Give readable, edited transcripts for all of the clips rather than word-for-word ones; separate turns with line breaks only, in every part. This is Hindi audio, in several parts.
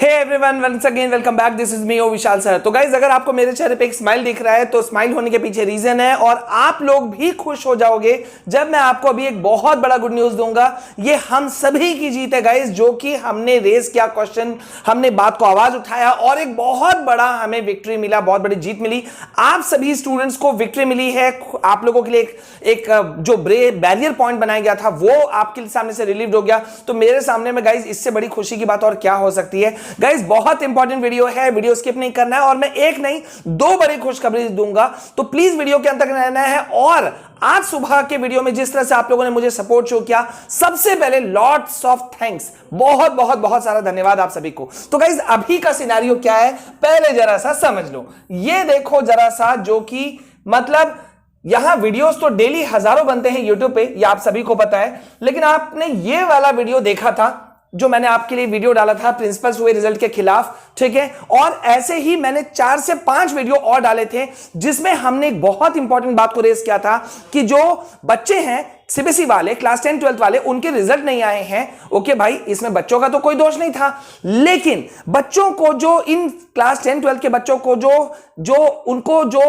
Hey everyone, once again welcome back. This is me ओ विशाल सर। तो गाइज, अगर आपको मेरे चेहरे पे एक स्माइल दिख रहा है तो स्माइल होने के पीछे रीजन है और आप लोग भी खुश हो जाओगे जब मैं आपको अभी एक बहुत बड़ा गुड न्यूज दूंगा। ये हम सभी की जीत है गाइज, जो कि हमने रेस किया क्वेश्चन, हमने बात को आवाज उठाया और एक बहुत बड़ा हमें विक्ट्री मिला, बहुत बड़ी जीत मिली। आप सभी स्टूडेंट्स को विक्ट्री मिली है। आप लोगों के लिए एक जो बैरियर पॉइंट बनाया गया था वो आपके सामने से रिलीव हो गया। तो मेरे सामने में गाइज इससे बड़ी खुशी की बात और क्या हो सकती है। गाइस, बहुत इंपॉर्टेंट वीडियो है, वीडियो स्किप नहीं करना है और मैं एक नहीं दो बड़ी खुशखबरी दूंगा, तो प्लीज वीडियो के अंत तक रहना है। और आज सुबह के वीडियो में जिस तरह से आप लोगों ने मुझे सपोर्ट शो किया, सबसे पहले लॉट्स ऑफ थैंक्स, बहुत बहुत बहुत सारा धन्यवाद आप सभी को। तो गाइस, अभी का सिनेरियो क्या है पहले जरा सा समझ लो। ये देखो जरा सा, जो कि मतलब यहां वीडियोस तो डेली हजारों बनते हैं यूट्यूब पे, ये आप सभी को पता है, लेकिन आपने ये वाला वीडियो देखा था जो मैंने आपके लिए वीडियो डाला था प्रिंसिपल्स हुए रिजल्ट के खिलाफ, ठीक है। और ऐसे ही मैंने 4 से 5 वीडियो और डाले थे जिसमें हमने एक बहुत इंपॉर्टेंट बात को रेस किया था कि जो बच्चे हैं सीबीएसई वाले, क्लास 10 12 वाले, उनके रिजल्ट नहीं आए हैं। ओके भाई, इसमें बच्चों का तो कोई दोष नहीं था, लेकिन बच्चों को जो इन क्लास 10 12 के बच्चों को जो उनको जो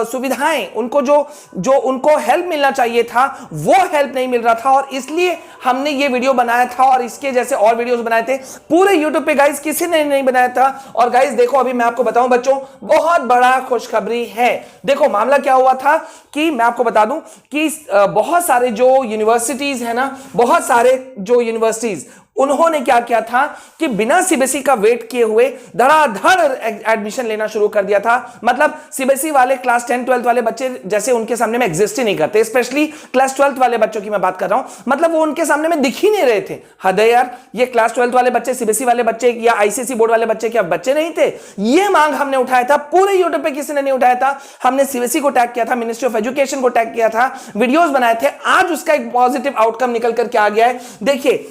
सुविधाएं, उनको जो उनको हेल्प मिलना चाहिए था, वो हेल्प नहीं मिल रहा था। और इसलिए हमने ये वीडियो बनाया था और इसके जैसे और वीडियोस बनाए थे पूरे यूट्यूब पे। गाइस, किसी ने नहीं बनाया था। और गाइस देखो, अभी मैं आपको बताऊं बच्चों, बहुत बड़ा खुशखबरी है। देखो मामला क्या हुआ था कि मैं आपको बता दूं कि बहुत सारे जो यूनिवर्सिटीज है ना, बहुत सारे जो यूनिवर्सिटीज, उन्होंने क्या किया था कि बिना सीबीएसई का वेट किए हुए धड़ाधड़ एडमिशन लेना शुरू कर दिया था। मतलब सीबीएसई वाले क्लास 10 12 वाले बच्चे जैसे उनके सामने में एग्जिस्ट ही नहीं करते, स्पेशली क्लास 12 वाले बच्चों की मैं बात कर रहा हूं। मतलब वो उनके सामने में दिख ही नहीं रहे थे। हद है यार, ये क्लास 12 वाले बच्चे सीबीएसई वाले बच्चे या आईसीएसई बोर्ड वाले बच्चे क्या बच्चे नहीं थे? ये मांग हमने उठाया था, पूरे यूट्यूब पे किसी ने नहीं उठाया था। हमने सीबीएसई को टैग किया था, मिनिस्ट्री ऑफ एजुकेशन को टैग किया था, वीडियोस बनाए थे। आज उसका एक पॉजिटिव आउटकम निकल करके आ गया है। देखिए,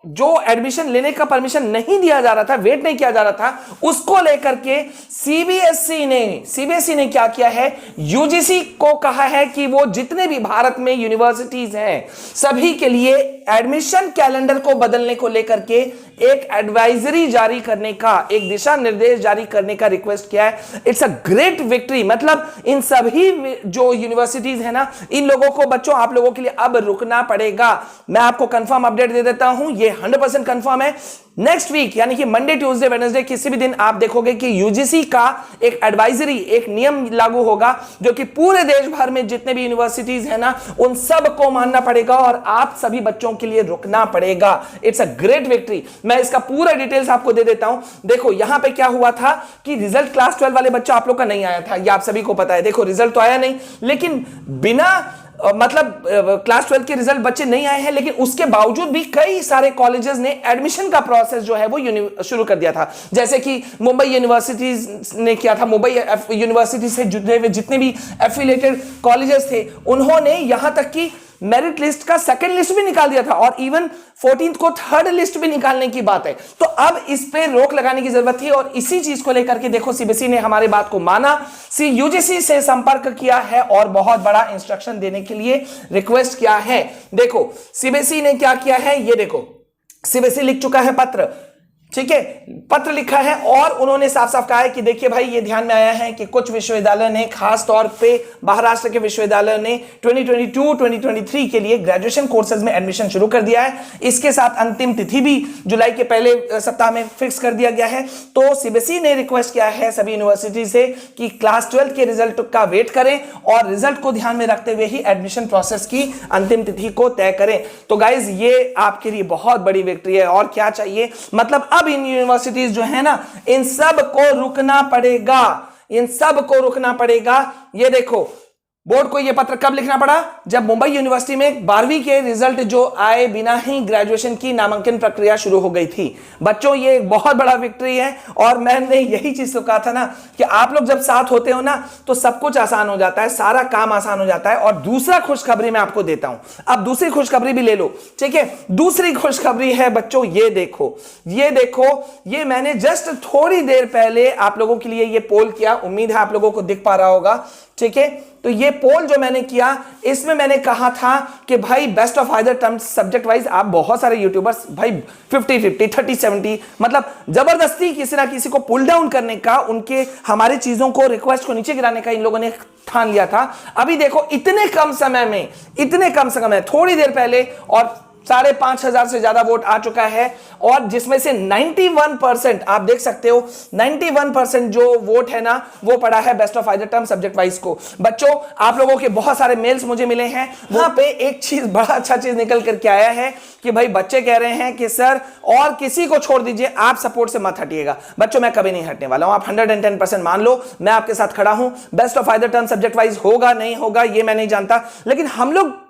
जो एडमिशन लेने का परमिशन नहीं दिया जा रहा था, वेट नहीं किया जा रहा था, उसको लेकर के सीबीएसई ने क्या किया है, यूजीसी को कहा है कि वो जितने भी भारत में यूनिवर्सिटीज हैं सभी के लिए एडमिशन कैलेंडर को बदलने को लेकर के एक एडवाइजरी जारी करने का, एक दिशा निर्देश जारी करने का रिक्वेस्ट किया है। It's a great victory. मतलब इन सभी जो यूनिवर्सिटीज है ना, इन लोगों को, बच्चों आप लोगों के लिए अब रुकना पड़ेगा। मैं आपको कंफर्म अपडेट दे देता हूं, ये 100% कंफर्म है। नेक्स्ट वीक यानी कि मंडे ट्यूसडे वेडनेसडे किसी भी दिन आप देखोगे कि यूजीसी का एक एडवाइजरी, एक नियम लागू होगा जो कि पूरे देश भर में जितने भी यूनिवर्सिटीज है ना, उन सब को मानना पड़ेगा और आप सभी बच्चों के लिए रुकना पड़ेगा। It's a great victory. मैं इसका पूरा डिटेल्स आपको दे देता हूं। देखो यहां पे क्या हुआ था कि रिजल्ट क्लास 12 वाले बच्चे आप लोग का नहीं आया था, ये आप सभी को पता है। देखो रिजल्ट तो आया नहीं, लेकिन बिना मतलब क्लास 12 के रिजल्ट बच्चे नहीं आए हैं, लेकिन उसके बावजूद भी कई सारे कॉलेजेस ने एडमिशन का प्रोसेस जो है वो शुरू कर दिया था। जैसे कि मुंबई यूनिवर्सिटीज ने किया था, मुंबई यूनिवर्सिटी से जुड़े हुए जितने भी एफिलिएटेड कॉलेजेस थे, उन्होंने यहां तक कि मेरिट लिस्ट का सेकंड लिस्ट भी निकाल दिया था और इवन 14th को थर्ड लिस्ट भी निकालने की बात है। तो अब इस पे रोक लगाने की जरूरत थी और इसी चीज को लेकर के देखो सीबीएसई ने हमारी बात को माना, यूजीसी से संपर्क किया है और बहुत बड़ा इंस्ट्रक्शन देने के लिए रिक्वेस्ट किया है। देखो सीबीएसई ने क्या किया है, ये देखो सीबीएसई लिख चुका है पत्र, ठीक है, पत्र लिखा है और उन्होंने साफ साफ कहा है कि देखिए भाई, ये ध्यान में आया है कि कुछ विश्वविद्यालय ने, खास तौर पे महाराष्ट्र के विश्वविद्यालय ने 2022-2023 के लिए ग्रेजुएशन कोर्सेज में एडमिशन शुरू कर दिया है। इसके साथ अंतिम तिथि भी जुलाई के पहले सप्ताह में फिक्स कर दिया गया है। तो सीबीएसई ने रिक्वेस्ट किया है सभी यूनिवर्सिटी से कि क्लास 12 के रिजल्ट का वेट करें और रिजल्ट को ध्यान में रखते हुए ही एडमिशन प्रोसेस की अंतिम तिथि को तय करें। तो गाइज, ये आपके लिए बहुत बड़ी विक्ट्री है और क्या चाहिए। मतलब अब इन यूनिवर्सिटीज जो है ना, इन सब को रुकना पड़ेगा, इन सब को रुकना पड़ेगा। ये देखो बोर्ड को यह पत्र कब लिखना पड़ा, जब मुंबई यूनिवर्सिटी में 12वीं के रिजल्ट जो आए बिना ही ग्रेजुएशन की नामांकन प्रक्रिया शुरू हो गई थी। बच्चों ये एक बहुत बड़ा विक्ट्री है और मैंने यही चीज तो कहा था ना कि आप लोग जब साथ होते हो ना तो सब कुछ आसान हो जाता है, सारा काम आसान हो जाता है। और दूसरा खुशखबरी मैं आपको देता हूं, अब दूसरी खुशखबरी भी ले लो, ठीक है। दूसरी खुशखबरी है बच्चों, ये देखो, ये देखो, ये मैंने जस्ट थोड़ी देर पहले आप लोगों के लिए ये पोल किया, उम्मीद है आप लोगों को दिख पा रहा होगा ठीक है। तो ये पोल जो मैंने किया, इसमें मैंने कहा था कि भाई best of either terms subject wise, आप बहुत सारे यूट्यूबर्स भाई 50-50 30-70 मतलब जबरदस्ती किसी ना किसी को पुल डाउन करने का, उनके हमारी चीजों को रिक्वेस्ट को नीचे गिराने का इन लोगों ने ठान लिया था। अभी देखो इतने कम समय में, इतने कम समय, थोड़ी देर पहले, और 5,500 से ज्यादा वोट आ चुका है, और जिसमें से 91% आप देख सकते हो 91% जो वोट है ना वो पड़ा है best of either term subject wise को। बच्चों आप लोगों के बहुत सारे मेल्स मुझे मिले हैं, वहां पे एक चीज बड़ा अच्छा चीज निकल करके आया है कि भाई बच्चे कह रहे हैं कि सर और किसी को छोड़ दीजिए, आप सपोर्ट से मत हटिएगा। बच्चों मैं कभी नहीं हटने वाला हूं, आप 110% मान लो, मैं आपके साथ खड़ा हूं। Best of either term subject wise होगा नहीं होगा ये मैं नहीं जानता, लेकिन हम लोग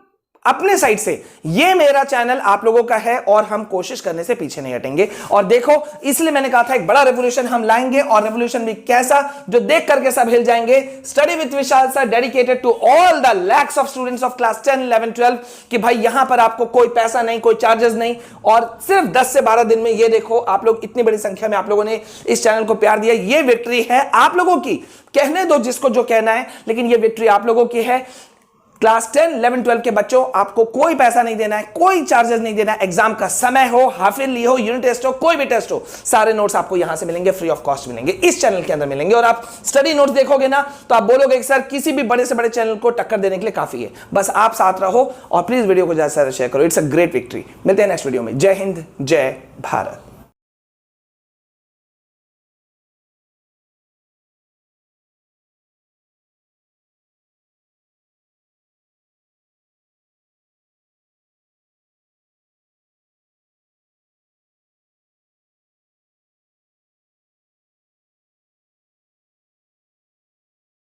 अपने साइड से, ये मेरा चैनल आप लोगों का है और हम कोशिश करने से पीछे नहीं हटेंगे। और देखो इसलिए मैंने कहा था एक बड़ा रेवोल्यूशन हम लाएंगे, और रेवोल्यूशन भी कैसा, जो देख करके सब हिल जाएंगे। Study with Vishal sir dedicated to all the lakhs of students of class 10, 11, 12 कि भाई यहां पर आपको कोई पैसा नहीं, कोई चार्जेस नहीं, और सिर्फ 10 से 12 दिन में ये देखो आप लोग इतनी बड़ी संख्या में आप लोगों ने इस चैनल को प्यार दिया। ये विक्ट्री है आप लोगों की, कहने दो जिसको जो कहना है, लेकिन ये विक्ट्री आप लोगों की है। क्लास 10, 11, 12 के बच्चों आपको कोई पैसा नहीं देना है, कोई चार्जेस नहीं देना है। एग्जाम का समय हो, हाफ ईयरली हो, यूनिट टेस्ट हो, कोई भी टेस्ट हो, सारे नोट्स आपको यहां से मिलेंगे, फ्री ऑफ कॉस्ट मिलेंगे, इस चैनल के अंदर मिलेंगे। और आप स्टडी नोट्स देखोगे ना तो आप बोलोगे कि सर किसी भी बड़े से बड़े चैनल को टक्कर देने के लिए काफी है। बस आप साथ रहो और प्लीज वीडियो को ज्यादा से ज्यादा शेयर करो। It's a great victory. मिलते हैं नेक्स्ट वीडियो में। जय हिंद, जय भारत।